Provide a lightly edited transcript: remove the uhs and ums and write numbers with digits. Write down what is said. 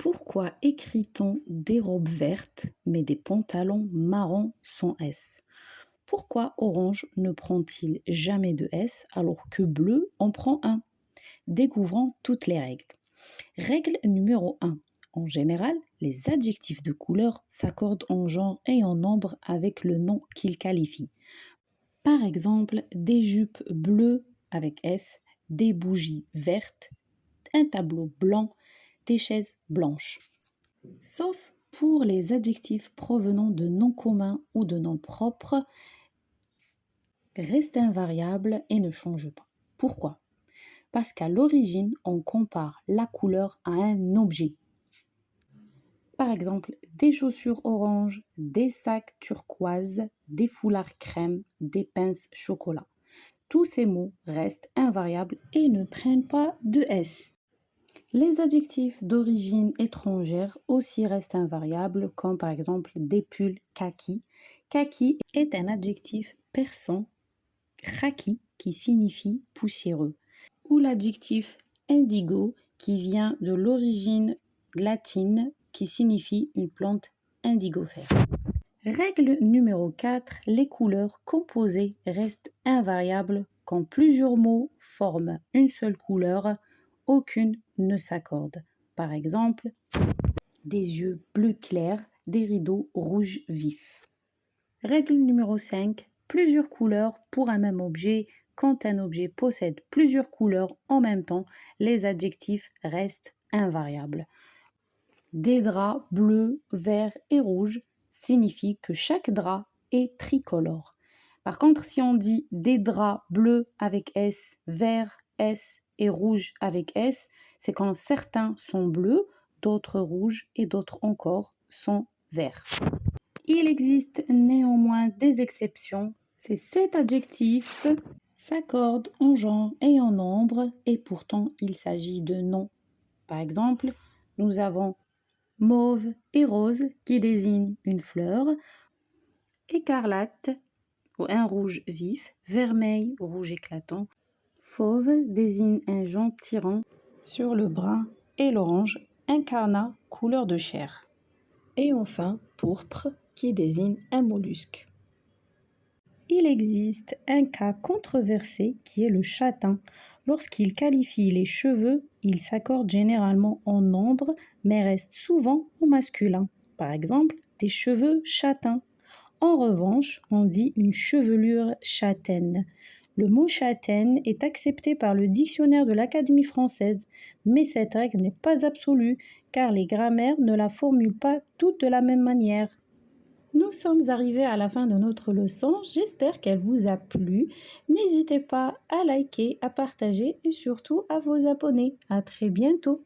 Pourquoi écrit-on des robes vertes mais des pantalons marrons sans S? Pourquoi orange ne prend-il jamais de S alors que bleu en prend un? Découvrons toutes les règles. Règle numéro 1. En général, les adjectifs de couleur s'accordent en genre et en nombre avec le nom qu'ils qualifient. Par exemple, des jupes bleues avec S, des bougies vertes, un tableau blanc, des chaises blanches. Sauf pour les adjectifs provenant de noms communs ou de noms propres, restent invariables et ne changent pas. Pourquoi? Parce qu'à l'origine, on compare la couleur à un objet. Par exemple, des chaussures orange, des sacs turquoise, des foulards crème, des pinces chocolat. Tous ces mots restent invariables et ne prennent pas de S. Les adjectifs d'origine étrangère aussi restent invariables, comme par exemple des pulls kaki. Kaki est un adjectif persan, khaki, qui signifie poussiéreux, ou l'adjectif indigo, qui vient de l'origine latine, qui signifie une plante indigofère. Règle numéro 4, les couleurs composées restent invariables quand plusieurs mots forment une seule couleur, aucune ne s'accorde. Par exemple, des yeux bleu clair, des rideaux rouge vif. Règle numéro 5, plusieurs couleurs pour un même objet. Quand un objet possède plusieurs couleurs en même temps, les adjectifs restent invariables. Des draps bleus, verts et rouges signifie que chaque drap est tricolore. Par contre, si on dit des draps bleus avec S, vert S et rouge avec S, c'est quand certains sont bleus, d'autres rouges et d'autres encore sont verts. Il existe néanmoins des exceptions. Ces 7 adjectifs s'accordent en genre et en nombre et pourtant il s'agit de noms. Par exemple, nous avons mauve et rose qui désignent une fleur, écarlate ou un rouge vif, vermeil, rouge éclatant, fauve désigne un jonc tirant sur le brun et l'orange, incarnat, couleur de chair. Et enfin, pourpre qui désigne un mollusque. Il existe un cas controversé qui est le châtain. Lorsqu'il qualifie les cheveux, il s'accorde généralement en nombre, mais reste souvent au masculin. Par exemple, des cheveux châtains. En revanche, on dit une chevelure châtaine. Le mot châtaine est accepté par le dictionnaire de l'Académie française, mais cette règle n'est pas absolue, car les grammaires ne la formulent pas toutes de la même manière. Nous sommes arrivés à la fin de notre leçon, j'espère qu'elle vous a plu. N'hésitez pas à liker, à partager et surtout à vous abonner. À très bientôt.